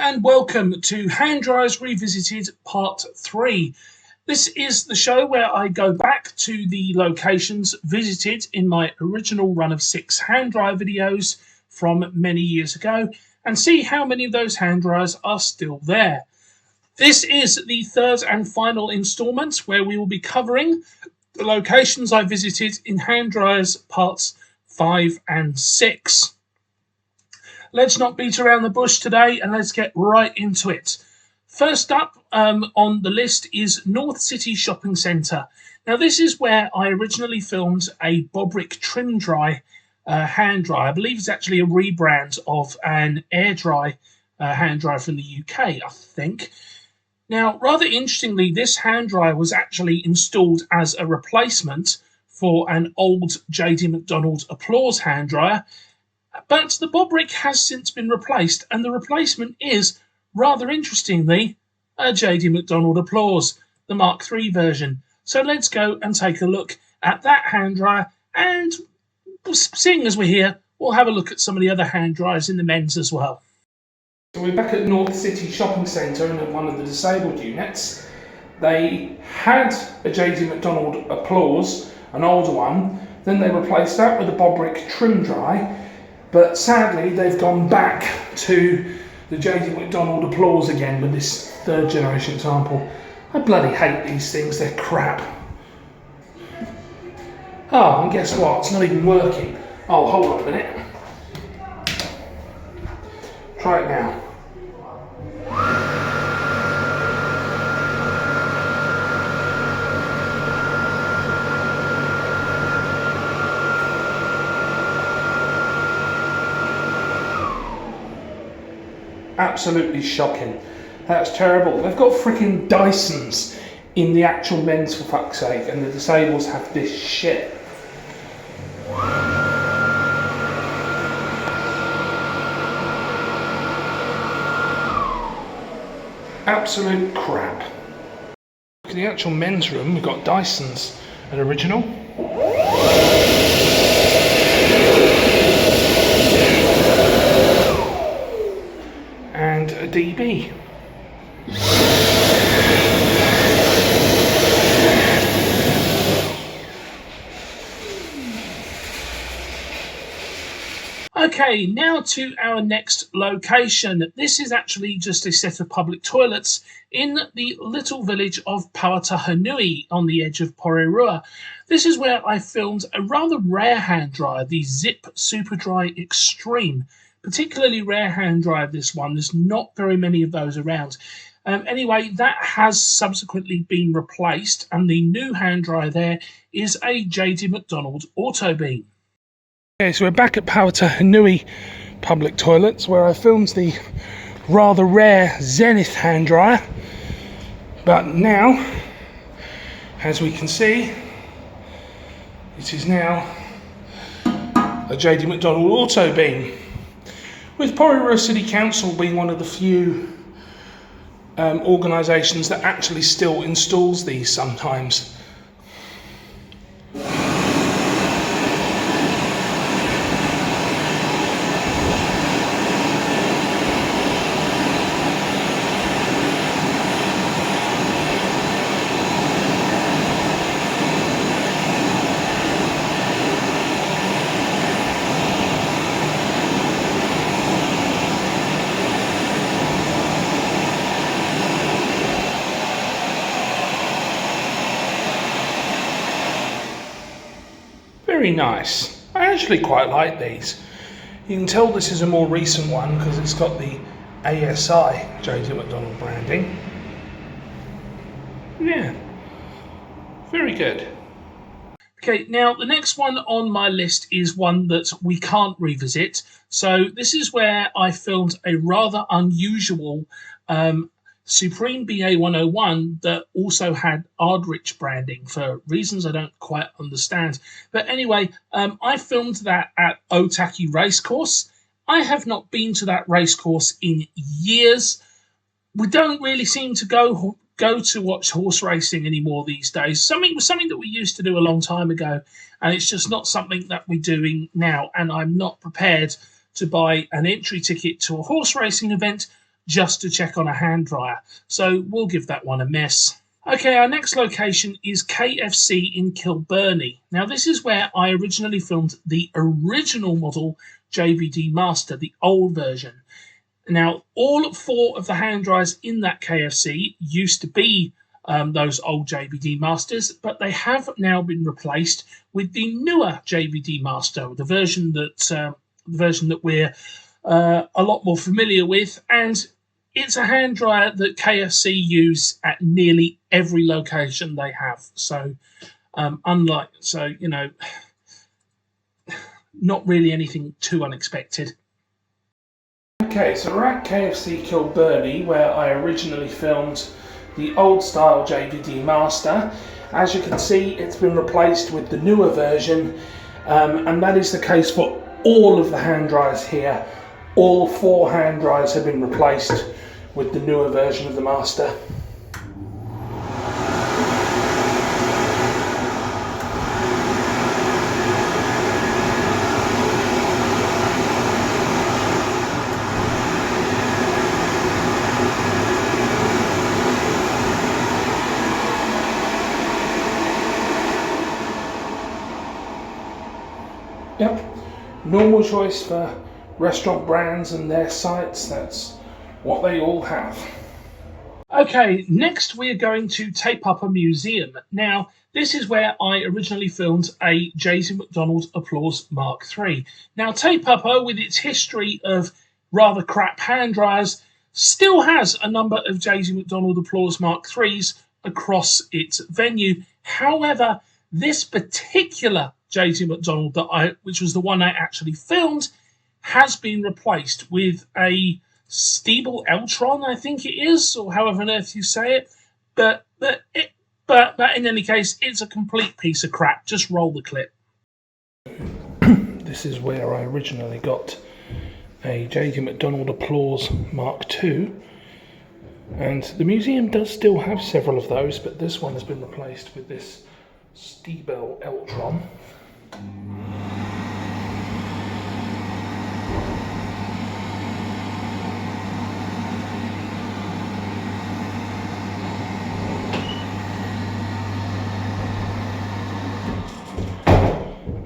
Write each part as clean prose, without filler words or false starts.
and welcome to Hand Dryers Revisited Part 3. This is the show where I go back to the locations visited in my original run of 6 hand dryer videos from many years ago and see how many of those hand dryers are still there. This is the third and final instalment where we will be covering the locations I visited in hand dryers parts 5 and 6. Let's not beat around the bush today and let's get right into it. First up on the list is North City Shopping Centre. Now this is where I originally filmed a Bobrick Trim Dry hand dryer. I believe it's actually a rebrand of an air dry hand dryer from the UK, I think. Now, rather interestingly, this hand dryer was actually installed as a replacement for an old JD McDonald Applause hand dryer. But the Bobrick has since been replaced, and the replacement is, rather interestingly, a JD McDonald Applause, the Mark III version. So let's go and take a look at that hand dryer, and seeing as we're here, we'll have a look at some of the other hand dryers in the men's as well. So we're back at North City Shopping Centre and at one of the disabled units. They had a JD McDonald Applause, an older one, then they replaced that with a Bobrick Trim Dry. But sadly, they've gone back to the JD McDonald Applause again with this third generation example. I bloody hate these things, they're crap. Oh, and guess what? It's not even working. Oh, hold on a minute. Try it now. Absolutely shocking. That's terrible. They've got freaking Dysons in the actual men's, for fuck's sake, and the disabled have this shit. Absolute crap. Look at the actual men's room. We've got Dysons, an original. And a DB. Okay, now to our next location. This is actually just a set of public toilets in the little village of Powatahanui on the edge of Porirua. This is where I filmed a rather rare hand dryer, the Zip Super Dry Extreme. Particularly rare hand dryer, this one. There's not very many of those around. Anyway, that has subsequently been replaced, and the new hand dryer there is a JD McDonald Auto Beam. Okay, so we're back at Powatahanui public toilets, where I filmed the rather rare Zenith hand dryer. But now, as we can see, it is now a JD McDonald Auto Beam. With Porirua City Council being one of the few organisations that actually still installs these sometimes. Very nice. I actually quite like these. You can tell this is a more recent one because it's got the ASI JD McDonald branding. Yeah, very good. Okay, now the next one on my list is one that we can't revisit. So this is where I filmed a rather unusual Supreme BA101 that also had Ardrich branding for reasons I don't quite understand. But anyway, I filmed that at Otaki Racecourse. I have not been to that racecourse in years. We don't really seem to go to watch horse racing anymore these days. Something that we used to do a long time ago, and it's just not something that we're doing now. And I'm not prepared to buy an entry ticket to a horse racing event just to check on a hand dryer. So we'll give that one a miss. Okay, our next location is KFC in Kilburnie. Now, this is where I originally filmed the original model JVD Master, the old version. Now, all 4 of the hand dryers in that KFC used to be those old JVD Masters, but they have now been replaced with the newer JVD Master, the version that we're a lot more familiar with, and it's a hand dryer that KFC use at nearly every location they have. So, not really anything too unexpected. Okay, so we're at KFC Kilburnie, where I originally filmed the old style JVD Master. As you can see, it's been replaced with the newer version, and that is the case for all of the hand dryers here. All 4 hand dryers have been replaced with the newer version of the Master. Yep, normal choice for restaurant brands and their sites. That's what they all have. Okay, next we're going to tape up a museum. Now, this is where I originally filmed a J.C. McDonald Applause Mark III. Now, Tape Upper, with its history of rather crap hand dryers, still has a number of J.C. McDonald Applause Mark IIIs across its venue. However, this particular J.C. McDonald, which was the one I actually filmed, has been replaced with a Stiebel Eltron, I think it is, or however on earth you say it. But in any case, it's a complete piece of crap. Just roll the clip. This is where I originally got a J.C. McDonald Applause Mark II, and the museum does still have several of those, but this one has been replaced with this Stiebel Eltron.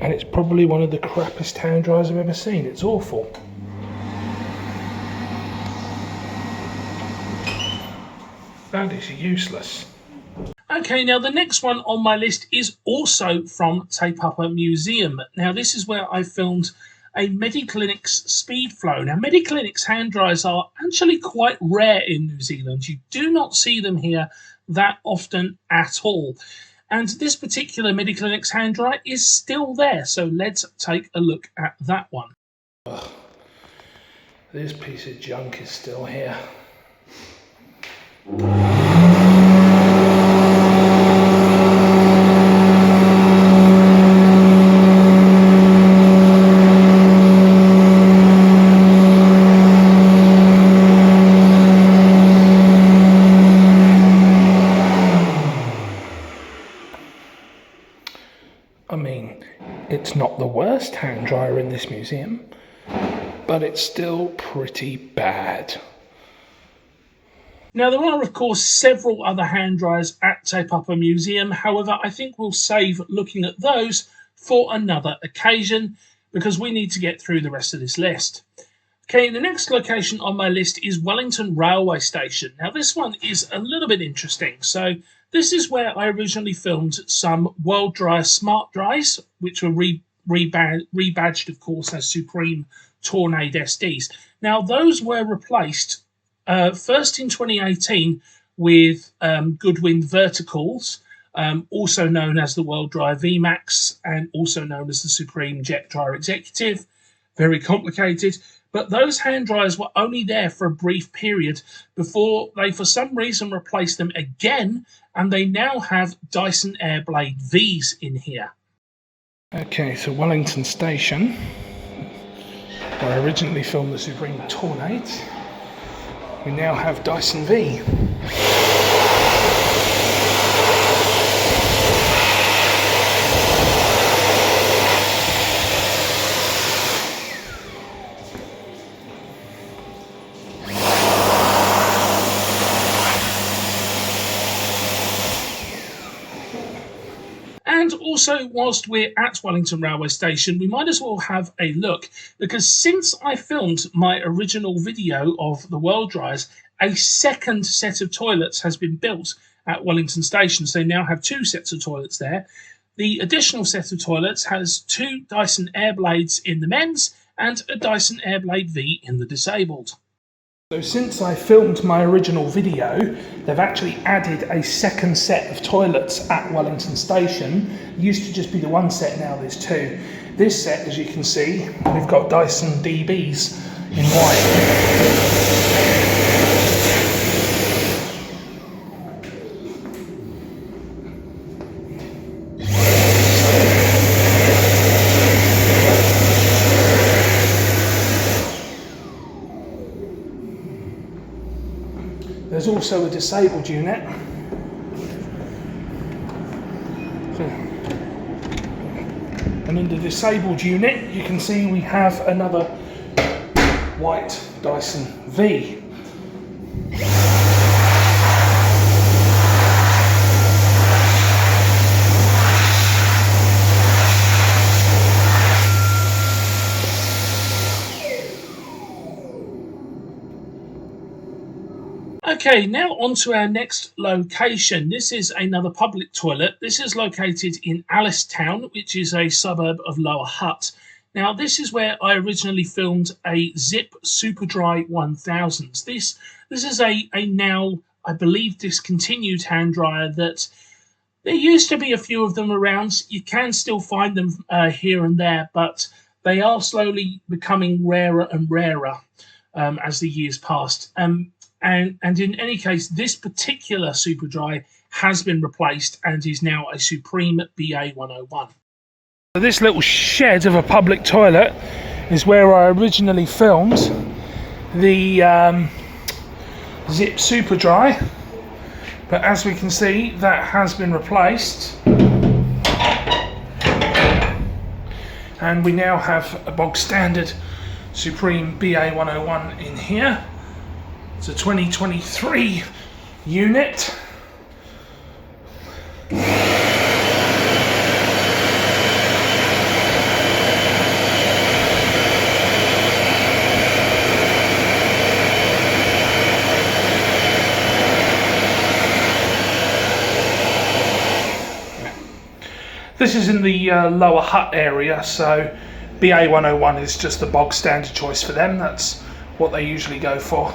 And it's probably one of the crappiest hand dryers I've ever seen. It's awful. That is useless. Okay, now the next one on my list is also from Tape Upper Museum. Now this is where I filmed a Mediclinics Speed Flow. Now Mediclinics hand dryers are actually quite rare in New Zealand. You do not see them here that often at all. And this particular Mediclinics hand dryer is still there, so let's take a look at that one. Ugh. This piece of junk is still here. I mean, it's not the worst hand dryer in this museum, but it's still pretty bad. Now, there are, of course, several other hand dryers at Tape Upper Museum. However, I think we'll save looking at those for another occasion because we need to get through the rest of this list. Okay, the next location on my list is Wellington Railway Station. Now, this one is a little bit interesting. So, this is where I originally filmed some World Dryer Smart Dries, which were rebadged, of course, as Supreme Tornado SDs. Now, those were replaced first in 2018 with Goodwin Verticals, also known as the World Dryer VMAX, and also known as the Supreme Jet Dryer Executive. Very complicated. But those hand dryers were only there for a brief period before they, for some reason, replaced them again, and they now have Dyson Airblade Vs in here. Okay, so Wellington Station, where I originally filmed the Supreme Tornado, we now have Dyson V. And also, whilst we're at Wellington Railway Station, we might as well have a look, because since I filmed my original video of the world dryers, a second set of toilets has been built at Wellington Station. So they now have two sets of toilets there. The additional set of toilets has two Dyson Airblades in the men's and a Dyson Airblade V in the disabled. So since I filmed my original video, they've actually added a second set of toilets at Wellington Station. It used to just be the one set, now there's two. This set, as you can see, we've got Dyson DBs in white. There's also a disabled unit. And in the disabled unit, you can see we have another white Dyson V. Okay, now on to our next location. This is another public toilet. This is located in Alice-town, which is a suburb of Lower Hutt. Now, this is where I originally filmed a Zip Superdry 1000s. This is a now, I believe, discontinued hand dryer that there used to be a few of them around. You can still find them here and there, but they are slowly becoming rarer and rarer as the years passed. And in any case, this particular Superdry has been replaced and is now a Supreme BA101. So this little shed of a public toilet is where I originally filmed the Zip Superdry, but as we can see, that has been replaced. And we now have a bog standard Supreme BA101 in here. It's a 2023 unit. This is in the Lower Hutt area, so BA101 is just the bog standard choice for them. That's what they usually go for.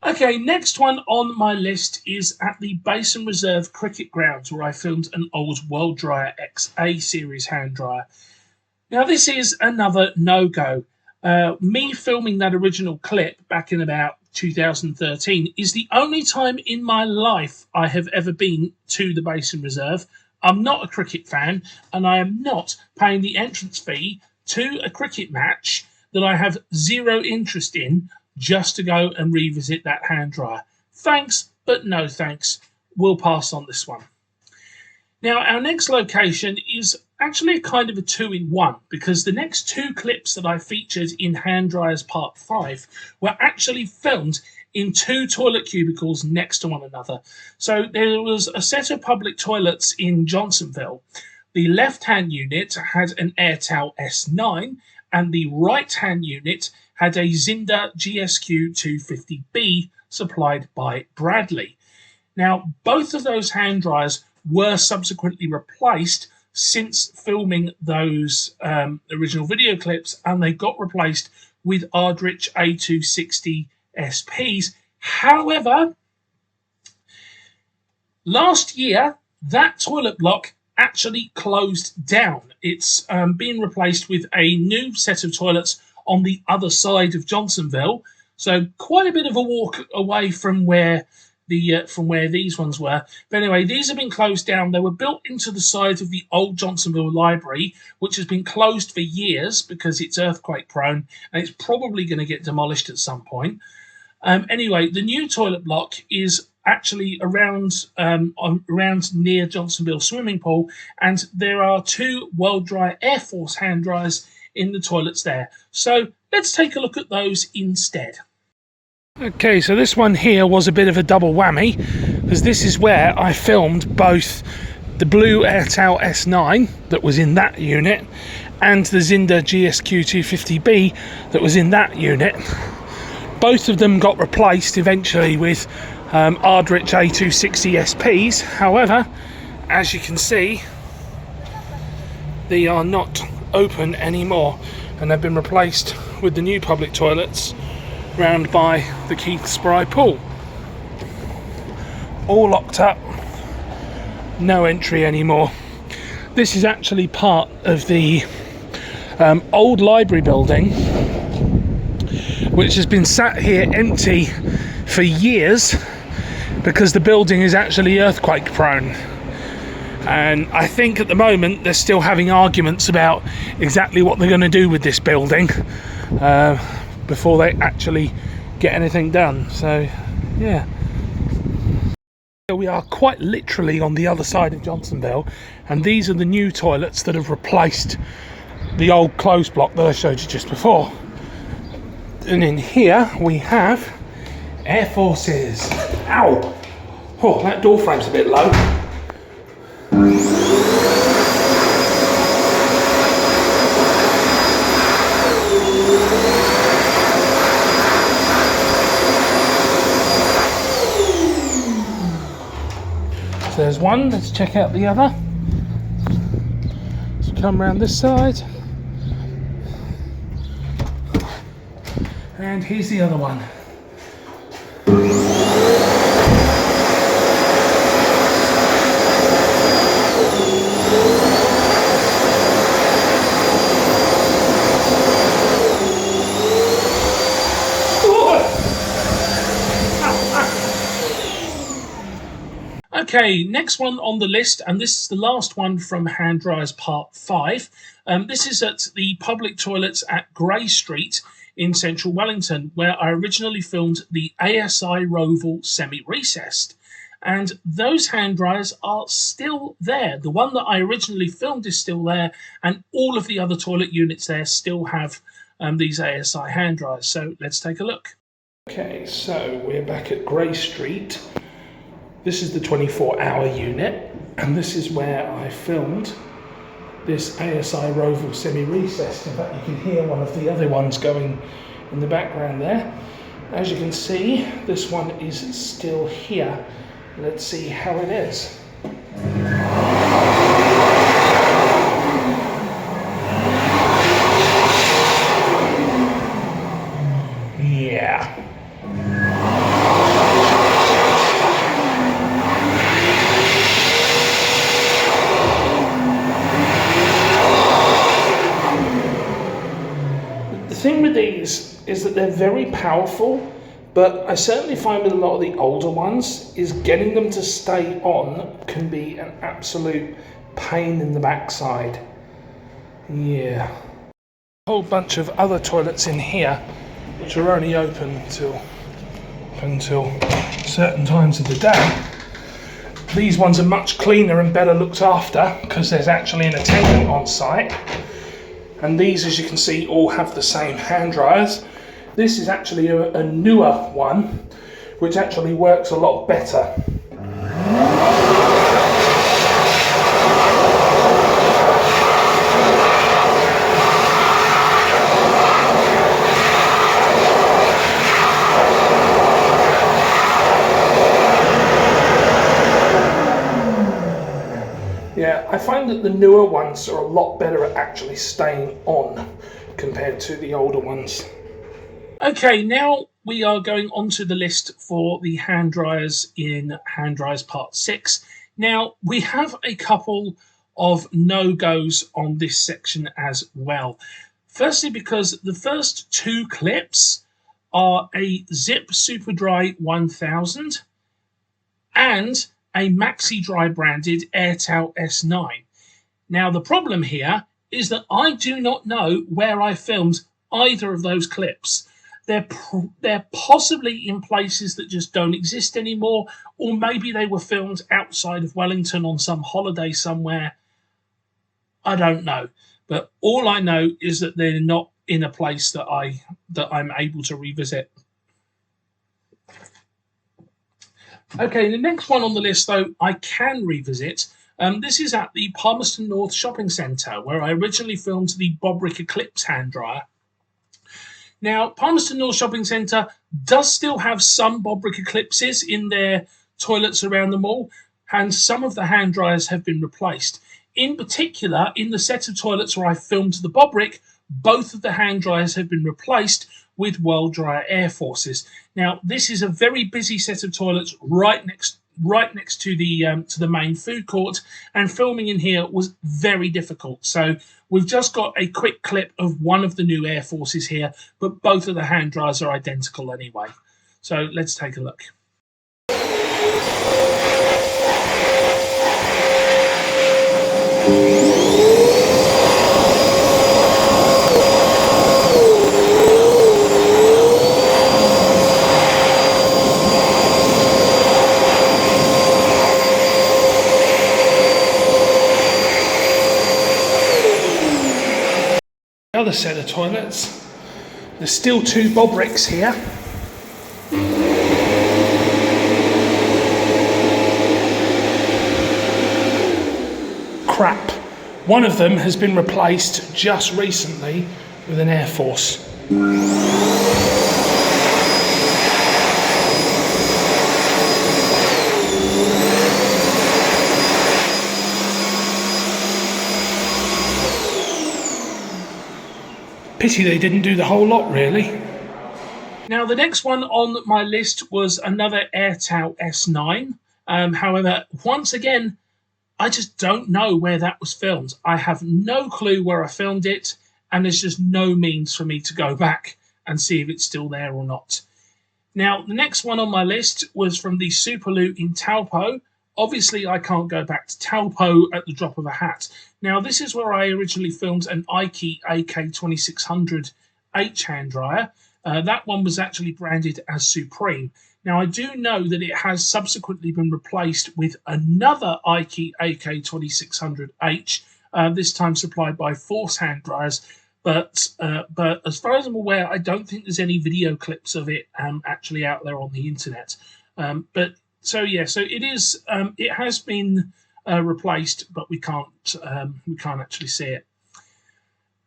Okay, next one on my list is at the Basin Reserve Cricket Grounds, where I filmed an old World Dryer XA series hand dryer. Now, this is another no-go. Me filming that original clip back in about 2013 is the only time in my life I have ever been to the Basin Reserve. I'm not a cricket fan, and I am not paying the entrance fee to a cricket match that I have zero interest in just to go and revisit that hand dryer. Thanks, but no thanks. We'll pass on this one. Now, our next location is actually kind of a two-in-one, because the next two clips that I featured in Hand Dryers Part 5 were actually filmed in two toilet cubicles next to one another. So there was a set of public toilets in Johnsonville. The left-hand unit had an Airtel S9, and the right-hand unit had a Zinda GSQ 250B supplied by Bradley. Now, both of those hand dryers were subsequently replaced since filming those original video clips, and they got replaced with Ardrich A260 SPs. However, last year, that toilet block actually closed down. It's being replaced with a new set of toilets on the other side of Johnsonville, so quite a bit of a walk away from where these ones were. But anyway, these have been closed down. They were built into the side of the old Johnsonville Library, which has been closed for years because it's earthquake prone, and it's probably going to get demolished at some point. Anyway, the new toilet block is actually around near Johnsonville swimming pool, and there are two World Dryer Air Force hand dryers in the toilets there. So let's take a look at those instead. Okay, so this one here was a bit of a double whammy, because this is where I filmed both the blue Airtel S9 that was in that unit and the Zinda GSQ250B that was in that unit. Both of them got replaced eventually with Ardrich A260 SPs. However, as you can see, they are not open anymore, and they've been replaced with the new public toilets round by the Keith Spry pool. All locked up, no entry anymore. This is actually part of the old library building, which has been sat here empty for years because the building is actually earthquake prone. And I think at the moment they're still having arguments about exactly what they're going to do with this building before they actually get anything done. So yeah, we are quite literally on the other side of Johnsonville, and these are the new toilets that have replaced the old closed block that I showed you just before. And in here we have Air Forces. Ow! Oh, that door frame's a bit low. So there's one, let's check out the other. So come around this side. And here's the other one. Okay, next one on the list, and this is the last one from Hand Dryers Part 5. This is at the public toilets at Grey Street in central Wellington, where I originally filmed the ASI Roval Semi-Recessed. And those hand dryers are still there. The one that I originally filmed is still there, and all of the other toilet units there still have these ASI hand dryers. So let's take a look. Okay, so we're back at Grey Street. This is the 24-hour unit, and this is where I filmed this ASI Roval Semi-Recessed. In fact, you can hear one of the other ones going in the background there. As you can see, this one is still here. Let's see how it is. Yeah. The thing with these is that they're very powerful, but I certainly find with a lot of the older ones is getting them to stay on can be an absolute pain in the backside. Yeah. A whole bunch of other toilets in here which are only open until certain times of the day. These ones are much cleaner and better looked after because there's actually an attendant on site. And these, as you can see, all have the same hand dryers. This is actually a newer one, which actually works a lot better. Yeah, I find that the newer ones are a lot better at actually staying on compared to the older ones. Okay, now we are going on to the list for the hand dryers in Hand Dryers Part 6. Now, we have a couple of no-goes on this section as well. Firstly, because the first two clips are a Zip Super Dry 1000 and a Maxi Dry branded Airtel S9. Now, the problem here is that I do not know where I filmed either of those clips. They're possibly in places that just don't exist anymore, or maybe they were filmed outside of Wellington on some holiday somewhere. I don't know. But all I know is that they're not in a place that I'm able to revisit. Okay, the next one on the list, though, I can revisit, This is at the Palmerston North Shopping Centre, where I originally filmed the Bobrick Eclipse hand dryer. Now, Palmerston North Shopping Centre does still have some Bobrick Eclipses in their toilets around the mall, and some of the hand dryers have been replaced. In particular, in the set of toilets where I filmed the Bobrick, both of the hand dryers have been replaced with World Dryer Air Forces. Now, this is a very busy set of toilets right next to the main food court, and filming in here was very difficult. So we've just got a quick clip of one of the new Air Forces here, but both of the hand dryers are identical anyway. So let's take a look. Other set of toilets. There's still two Bobricks here. Crap. One of them has been replaced just recently with an Air Force. Pity they didn't do the whole lot, really. Now, the next one on my list was another Airtel S9. However, once again, I just don't know where that was filmed. I have no clue where I filmed it, and there's just no means for me to go back and see if it's still there or not. Now, the next one on my list was from the Superloo in Taupo. Obviously, I can't go back to Taupo at the drop of a hat. Now, this is where I originally filmed an Ikey AK2600H hand dryer. That one was actually branded as Supreme. Now, I do know that it has subsequently been replaced with another Ikey AK2600H, this time supplied by Force hand dryers. But as far as I'm aware, I don't think there's any video clips of it actually out there on the internet. So it is. It has been replaced, but we can't actually see it.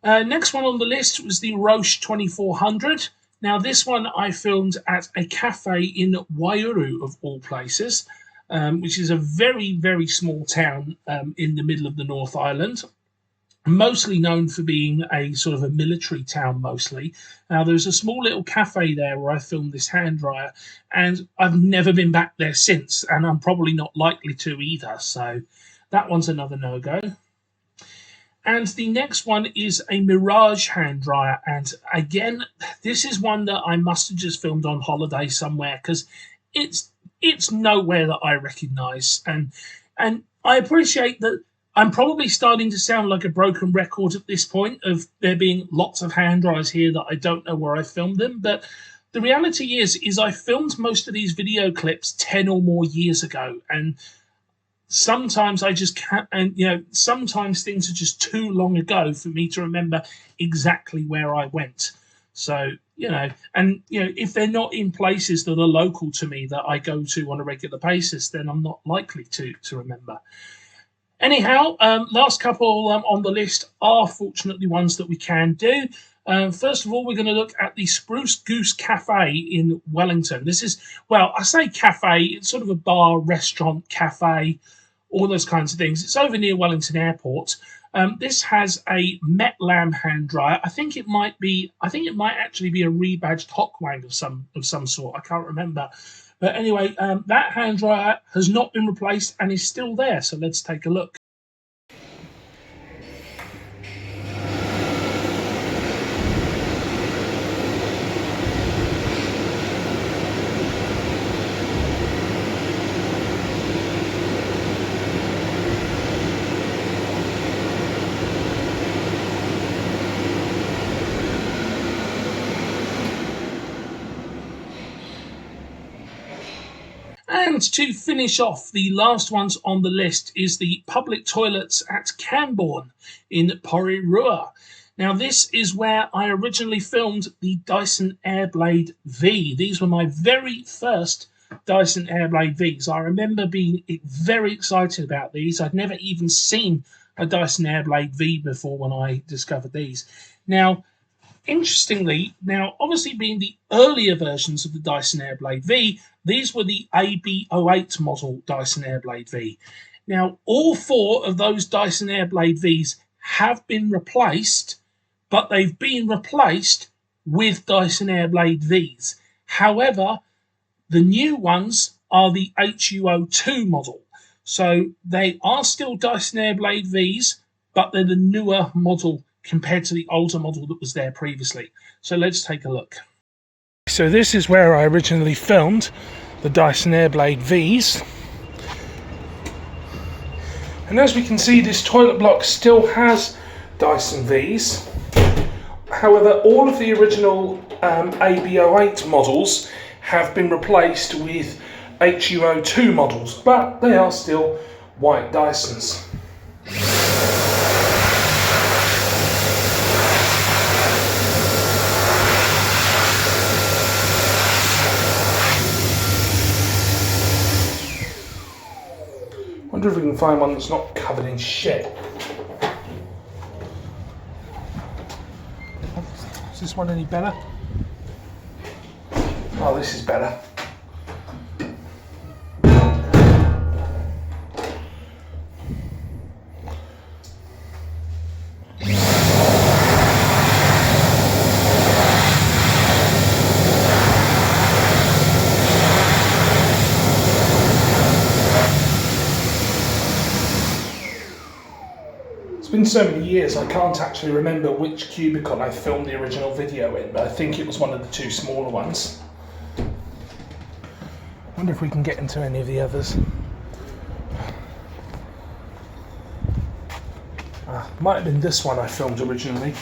Next one on the list was the Roche 2400. Now, this one I filmed at a cafe in Waiouru, of all places, which is a very, very small town in the middle of the North Island, mostly known for being a sort of a military town mostly. Now, there's a small little cafe there where I filmed this hand dryer, and I've never been back there since, and I'm probably not likely to either, so that one's another no-go. And the next one is a Mirage hand dryer, and again, this is one that I must have just filmed on holiday somewhere, because it's nowhere that I recognise, and I appreciate that. I'm probably starting to sound like a broken record at this point of there being lots of hand dryers here that I don't know where I filmed them. But the reality is I filmed most of these video clips 10 or more years ago. And sometimes I just can't, and sometimes things are just too long ago for me to remember exactly where I went. So, if they're not in places that are local to me that I go to on a regular basis, then I'm not likely to remember. Anyhow, last couple on the list are fortunately ones that we can do. First of all, we're going to look at the Spruce Goose Cafe in Wellington. This is, well, I say cafe, it's sort of a bar, restaurant, cafe, all those kinds of things. It's over near Wellington Airport. This has a Met Lamb hand dryer. I think it might actually be a rebadged Hockwang of some sort. I can't remember. But anyway, that hand dryer has not been replaced and is still there. So let's take a look. And to finish off, the last ones on the list is the public toilets at Camborne in Porirua. Now, this is where I originally filmed the Dyson Airblade V. These were my very first Dyson Airblade Vs. I remember being very excited about these. I'd never even seen a Dyson Airblade V before when I discovered these. Now, interestingly, obviously being the earlier versions of the Dyson Airblade V, these were the AB08 model Dyson Airblade V. Now, all four of those Dyson Airblade Vs have been replaced, but they've been replaced with Dyson Airblade Vs. However, the new ones are the HUO2 model. So they are still Dyson Airblade Vs, but they're the newer model compared to the older model that was there previously. So let's take a look. So this is where I originally filmed the Dyson Airblade Vs. And as we can see, this toilet block still has Dyson Vs. However, all of the original AB08 models have been replaced with HUO2 models, but they are still white Dysons. Wonder if we can find one that's not covered in shit. Is this one any better? Oh, this is better. It's been so many years I can't actually remember which cubicle I filmed the original video in, but I think it was one of the two smaller ones. I wonder if we can get into any of the others. Might have been this one I filmed originally.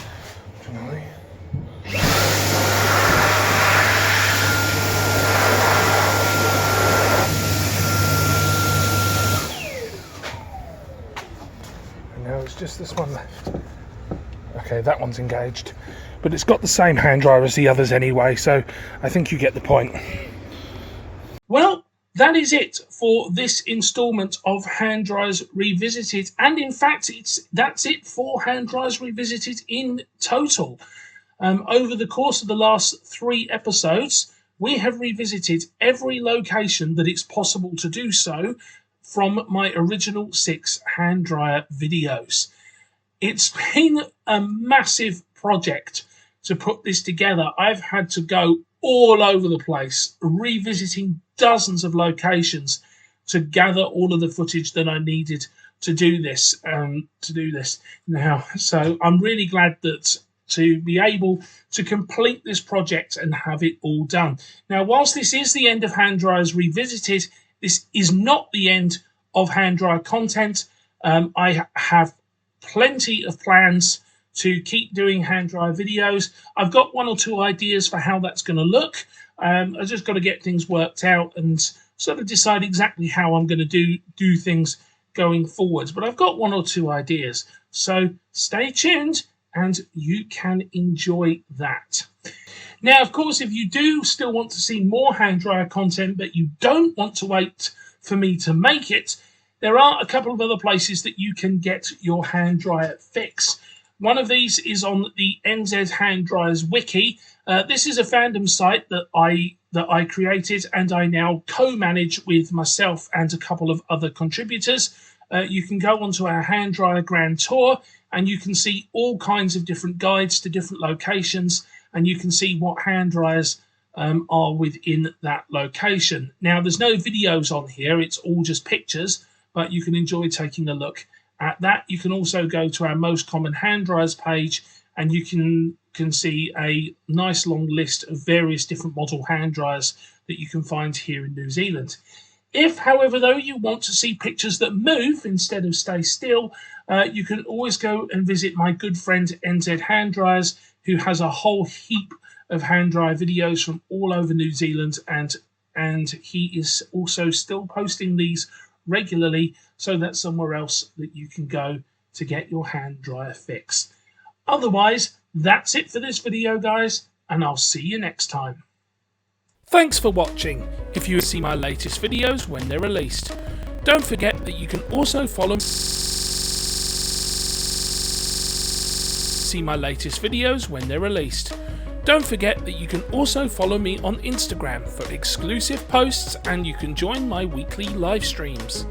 And now it's just this one left. Okay, that one's engaged. But it's got the same hand dryer as the others anyway, so I think you get the point. Well, that is it for this instalment of Hand Dryers Revisited. And in fact, that's it for Hand Dryers Revisited in total. Over the course of the last 3 episodes, we have revisited every location that it's possible to do so from my original 6 hand dryer videos. It's been a massive project to put this together. I've had to go all over the place, revisiting dozens of locations to gather all of the footage that I needed to do this. Now, so I'm really glad that to be able to complete this project and have it all done. Now, whilst this is the end of Hand Dryers Revisited, this is not the end of hand dryer content. I have plenty of plans to keep doing hand dryer videos. I've got 1 or 2 ideas for how that's going to look. I've just got to get things worked out and sort of decide exactly how I'm going to do things going forwards. But I've got 1 or 2 ideas. So stay tuned and you can enjoy that. Now, of course, if you do still want to see more hand dryer content, but you don't want to wait for me to make it, there are a couple of other places that you can get your hand dryer fix. One of these is on the NZ Hand Dryers Wiki. This is a fandom site that I created and I now co-manage with myself and a couple of other contributors. You can go onto our hand dryer grand tour and you can see all kinds of different guides to different locations, and you can see what hand dryers are within that location. Now, there's no videos on here, it's all just pictures, but you can enjoy taking a look at that. You can also go to our most common hand dryers page and you can see a nice long list of various different model hand dryers that you can find here in New Zealand. If, however, though, you want to see pictures that move instead of stay still, you can always go and visit my good friend NZ Hand Dryers, who has a whole heap of hand dryer videos from all over New Zealand, and he is also still posting these regularly, so that's somewhere else that you can go to get your hand dryer fix. Otherwise, that's it for this video, guys, and I'll see you next time. Thanks for watching. If you see my latest videos when they're released, don't forget that you can also follow me on Instagram for exclusive posts, and you can join my weekly live streams.